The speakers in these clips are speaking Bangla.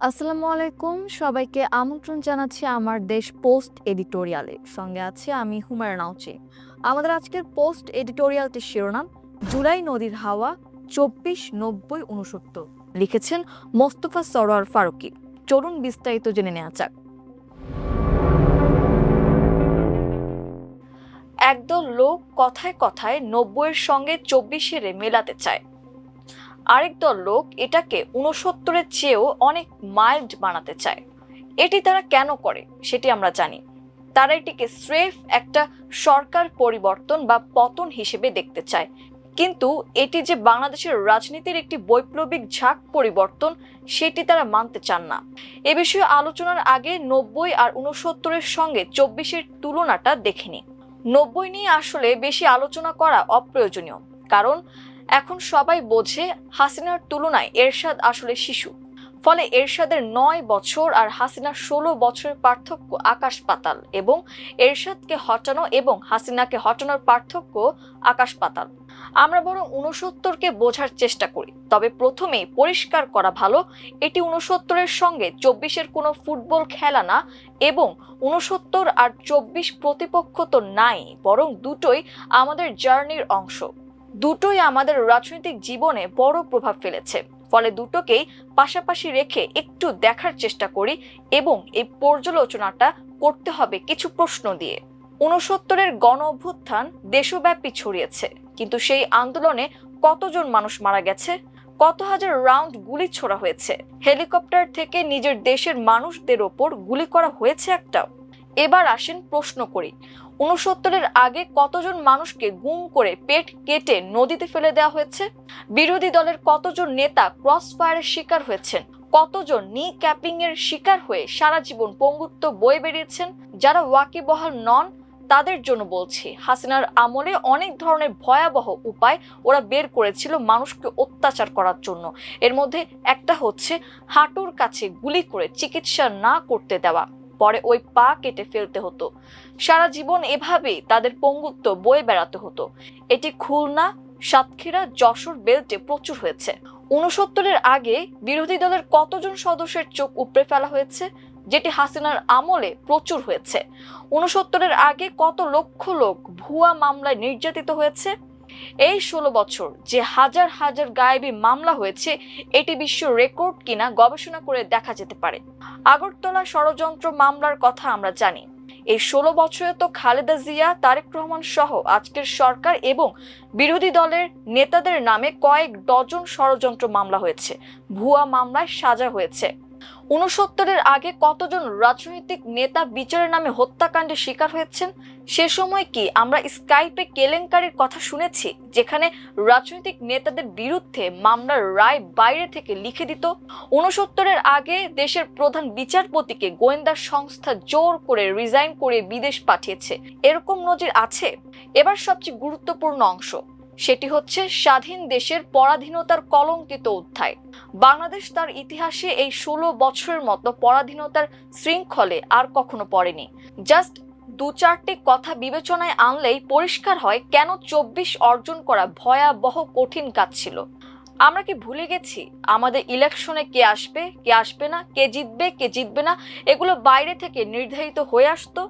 আসসালামু আলাইকুম, সবাইকে আমন্ত্রণ জানাচ্ছি আমার দেশ পোস্ট এডিটোরিয়ালে। সঙ্গে আছে আমি হুমায়রা নাওচি। আমাদের আজকের পোস্ট এডিটোরিয়ালটির শিরোনাম জুলাই নদীর হাওয়া ২৪-৯০-৬৯। লিখেছেন মোস্তফা সরোয়ার ফারুকী। চলুন বিস্তারিত জেনে নেওয়া যাক। একদল লোক কথায় কথায় ৯০-এর সঙ্গে ২৪-এর মেলাতে চায়, আরেক দল লোক এটাকে ৬৯-এর চেয়েও অনেক মাইল্ড বানাতে চায়। এটি তারা কেন করে সেটি আমরা জানি। তারা এটিকে স্রেফ একটা সরকার পরিবর্তন বা পতন হিসেবে দেখতে চায়, কিন্তু এটি যে বাংলাদেশের রাজনীতির একটি বৈপ্লবিক ঝাঁক পরিবর্তন সেটি তারা মানতে চান না। এ বিষয়ে আলোচনার আগে ৯০ আর ৬৯-এর সঙ্গে ২৪-এর তুলনাটা দেখে নিই। ৯০ নিয়ে আসলে বেশি আলোচনা করা অপ্রয়োজনীয়, কারণ এখন সবাই বোঝে হাসিনার তুলনায় এরশাদ আসলে শিশু। ফলে এরশাদের ৯ বছর আর হাসিনার ১৬ বছরের পার্থক্য আকাশ পাতাল, এবং এরশাদকে হটানো এবং হাসিনাকে হটানোর পার্থক্য আকাশ পাতাল। আমরা বরং ৬৯-কে বোঝার চেষ্টা করি। তবে প্রথমেই পরিষ্কার করা ভালো, এটি ৬৯-এর সঙ্গে ২৪-এর কোনো ফুটবল খেলা না, এবং ৬৯ আর ২৪ প্রতিপক্ষ তো নাই, বরং দুটোই আমাদের জার্নির অংশ। দুটোই আমাদের রাজনৈতিক জীবনে বড় প্রভাব ফেলেছে। ফলে দুটোকেই পাশাপাশি রেখে একটু দেখার চেষ্টা করি, এবং এই পর্যালোচনাটা করতে হবে কিছু প্রশ্ন দিয়ে। ৬৯-এর গণ অভ্যুত্থান দেশব্যাপী ছড়িয়েছে, কিন্তু সেই আন্দোলনে কতজন মানুষ মারা গেছে, কত হাজার রাউন্ড গুলি ছোড়া হয়েছে, হেলিকপ্টার থেকে নিজের দেশের মানুষদের ওপর গুলি করা হয়েছে একটাও? এবার আসেন প্রশ্ন করি, ৬৯-এর আগে কতজন মানুষকে গুম করে পেট কেটে নদীতে ফেলে দেওয়া হয়েছে? বিরোধী দলের কতজন নেতা ক্রস ফায়ারের শিকার হয়েছেন? কতজন নি ক্যাপিং এর শিকার হয়ে সারা জীবন পঙ্গুত্ব বয়ে বেরিয়েছেন? যারা ওয়াকিবহাল নন তাদের জন্য বলছি, হাসিনার আমলে অনেক ধরনের ভয়াবহ উপায় ওরা বের করেছিল মানুষকে অত্যাচার করার জন্য। এর মধ্যে একটা হচ্ছে হাঁটুর কাছে গুলি করে চিকিৎসা না করতে দেওয়া, পরে ওই পা কেটে ফেলতে হতো। সারা জীবন এভাবেই তাদের পঙ্গুত্ব বয়ে বেড়াতে হতো। এটি খুলনা, সাতক্ষীরা, যশোর বেল্টে প্রচুর হয়েছে। ৬৯-এর আগে বিরোধী দলের কতজন সদস্যের চোখ উপড়ে ফেলা হয়েছে, যেটি হাসিনার আমলে প্রচুর হয়েছে। ৬৯-এর আগে কত লক্ষ লোক ভুয়া মামলায় নির্যাতিত হয়েছে। এই ১৬ বছর যে হাজার হাজার গায়েবী মামলা হয়েছে, এটি বিশ্ব রেকর্ড কিনা গবেষণা করে দেখা যেতে পারে। আগরতলা ষড়যন্ত্র মামলার কথা আমরা জানি। এই ১৬ বছরে তো খালেদা জিয়া, তারেক রহমান সহ আজকের সরকার এবং বিরোধী দলের নেতাদের নামে কয়েক ডজন ষড়যন্ত্র মামলা হয়েছে, ভুয়া মামলায় সাজা হয়েছে। ৬৯-এর আগে কতজন রাজনৈতিক নেতা বিচারের নামে হত্যাকাণ্ডের শিকার হয়েছেন? সে সময় কি আমরা স্কাইপে কেলেঙ্কারির কথা শুনেছি, যেখানে রাজনৈতিক নেতাদের বিরুদ্ধে মামলার রায় বাইরে থেকে লিখে দিত? ৬৯-এর আগে দেশের প্রধান বিচারপতিকে গোয়েন্দা সংস্থা জোর করে রিজাইন করে বিদেশ পাঠিয়েছে, এরকম নজির আছে? এবার সবচেয়ে গুরুত্বপূর্ণ অংশ, সেটি হচ্ছে স্বাধীন দেশের পরাধীনতার কলঙ্কিত অধ্যায়। বাংলাদেশ তার ইতিহাসে এই ১৬ বছরের মতো পরাধীনতার শৃঙ্খলে আর কখনো পড়েনি। জাস্ট ২-৪টি কথা বিবেচনায় আনলেই পরিষ্কার হয় কেন ২৪ অর্জন করা ভয়াবহ কঠিন কাজ ছিল। আমরা কি ভুলে গেছি আমাদের ইলেকশনে কে আসবে, কে আসবে না, কে জিতবে, কে জিতবে না, এগুলো বাইরে থেকে নির্ধারিত হয়ে আসতো?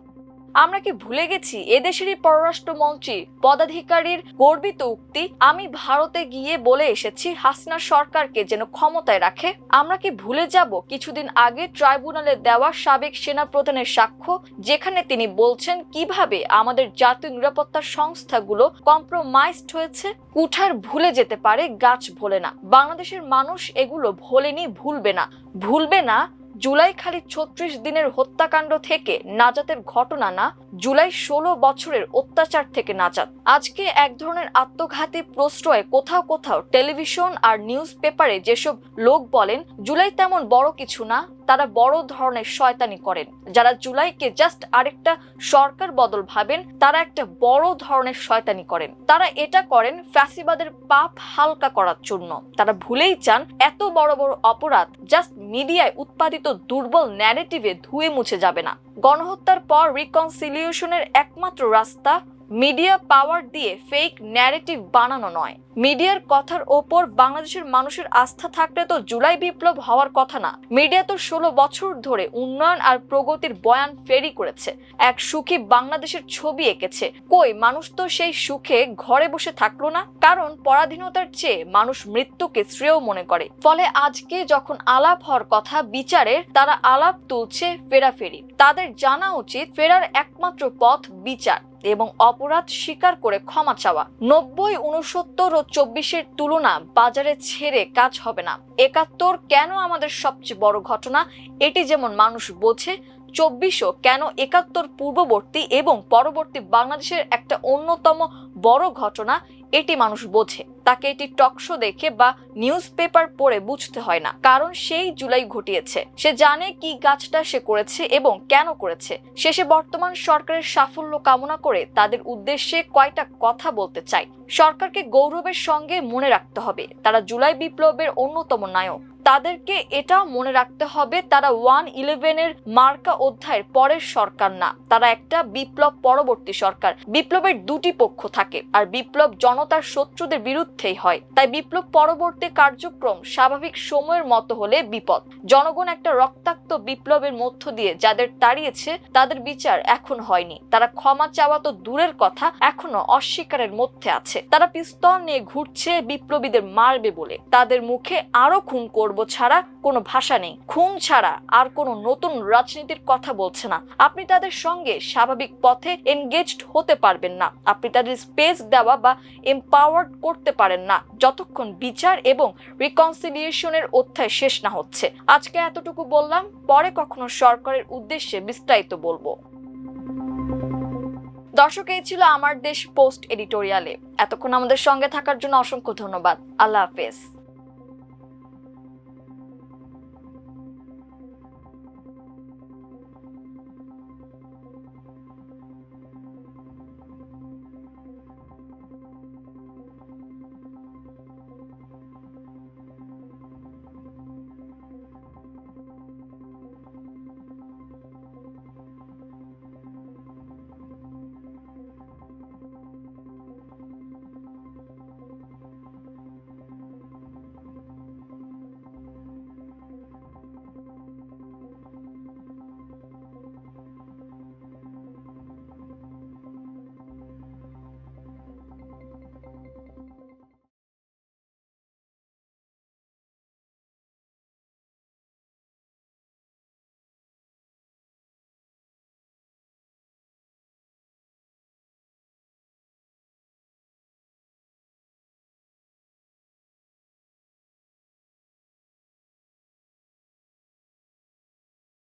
আমরা কি ভুলে গেছি এদেশেরই পররাষ্ট্রমন্ত্রী পদাধিকারীর গর্বিত উক্তি, আমি ভারতে গিয়ে বলে এসেছি হাসিনা সরকারকে যেন ক্ষমতায় রাখে? আমরা কি ভুলে যাব কিছুদিন আগে ট্রাইব্যুনালে দেওয়া সাবেক সেনাপ্রধানের সাক্ষ্য, যেখানে তিনি বলছেন কিভাবে আমাদের জাতীয় নিরাপত্তা সংস্থাগুলো কম্প্রোমাইজড হয়েছে? কুঠার ভুলে যেতে পারে, গাছ ভোলে না। বাংলাদেশের মানুষ এগুলো ভোলেনি, ভুলবে না। ভুলবে না জুলাই খালি ৩৬ দিনের হত্যাকাণ্ড থেকে নাজাতের ঘটনা না, জুলাই ১৬ বছরের অত্যাচার থেকে নাজাত। আজকে এক ধরনের আত্মঘাতী প্রশ্রয়ে কোথাও কোথাও টেলিভিশন আর নিউজ পেপারে যেসব লোক বলেন জুলাই তেমন বড় কিছু না, তারা বড় ধরনের শয়তানি করেন। যারা জুলাইকে জাস্ট আরেকটা সরকার বদল ভাবেন, তারা একটা বড় ধরনের শয়তানি করেন। তারা এটা করেন ফ্যাসিবাদের পাপ হালকা করার জন্য। তারা ভুলেই চান এত বড় বড় অপরাধ জাস্ট মিডিয়ায় উৎপাদিত দুর্বল ন্যারেটিভে ধুয়ে মুছে যাবে না। গণহত্যার পর রিকনসিলিয়েশনের একমাত্র রাস্তা মিডিয়া পাওয়ার দিয়ে ফেক ন্যারেটিভ বানানো নয়। মিডিয়ার কথার ওপর বাংলাদেশের মানুষের আস্থা থাকলে তো জুলাই বিপ্লব হওয়ার কথা না। মিডিয়া তো 16 বছর ধরে উন্নয়ন আর প্রগতির বয়ান ফেরি করেছে, এক সুখী বাংলাদেশের ছবি এঁকেছে। কই মানুষ তো সেই সুখে ঘরে বসে থাকলো না, কারণ পরাধীনতার চেয়ে মানুষ মৃত্যুকে শ্রেয় মনে করে। ফলে আজকে যখন আলাপ হওয়ার কথা বিচারের, তারা আলাপ তুলছে ফেরাফেরি। তাদের জানা উচিত ফেরার একমাত্র পথ বিচার এবং অপরাধ স্বীকার করে ক্ষমা চাওয়া। 90, 69 ও 24-এর তুলনা বাজারে ছেড়ে কাজ হবে না। 71 কেন আমাদের সবচেয়ে বড় ঘটনা, এটি যেমন মানুষ বোঝে, 24ও কেন 71 পূর্ববর্তী এবং পরবর্তী বাংলাদেশের একটা অন্যতম বড় ঘটনা, এটি মানুষ বোঝে। তাকে এটি টকশো দেখে বা নিউজ পেপার পড়ে বুঝতে হয় না, কারণ সেই জুলাই ঘটিয়েছে। সে জানে কি কাজটা সে করেছে এবং কেন করেছে। শেষে বর্তমান সরকারের সাফল্য কামনা করে তাদের উদ্দেশ্যে কয়টা কথা বলতে চাই। সরকারকে গৌরবের সঙ্গে মনে রাখতে হবে তারা জুলাই বিপ্লবের অন্যতম নায়ক। তাদেরকে এটাও মনে রাখতে হবে তারা 1/11-এর মার্কা অধ্যায়ের পরের সরকার না, তারা একটা বিপ্লব পরবর্তী সরকার। বিপ্লবের দুটি পক্ষ থাকে, আর বিপ্লব জনতার শত্রুদের বিরুদ্ধেই হয়। তাই বিপ্লব পরবর্তী কার্যক্রম স্বাভাবিক সময়ের মতো হলে বিপদ। জনগণ একটা রক্তাক্ত বিপ্লবের মধ্য দিয়ে যাদের তাড়িয়েছে তাদের বিচার এখন হয়নি। তারা ক্ষমা চাওয়া তো দূরের কথা, এখনো অস্বীকারের মধ্যে আছে। তারা পিস্তল নিয়ে ঘুরছে বিপ্লবীদের মারবে বলে। তাদের মুখে আরো খুন করব ছাড়া কোনো ভাষা নেই। খুন ছাড়া আর কোনো নতুন রাজনীতির কথা বলছে না। আপনি তাদের সঙ্গে স্বাভাবিক পথে এনগেজড হতে পারবেন না, আপনি তাদের স্পেস দেওয়া বা এম্পাওয়ার্ড করতে পারেন না যতক্ষণ বিচার এবং রিকনসিলিয়েশনের অধ্যায় শেষ না হচ্ছে। আজকে এতটুকু বললাম, পরে কখনো সরকারের উদ্দেশ্যে বিস্তারিত বলবো। দর্শক, এই ছিল আমার দেশ পোস্ট এডিটোরিয়ালে। এতক্ষণ আমাদের সঙ্গে থাকার জন্য অসংখ্য ধন্যবাদ। আল্লাহ হাফেজ।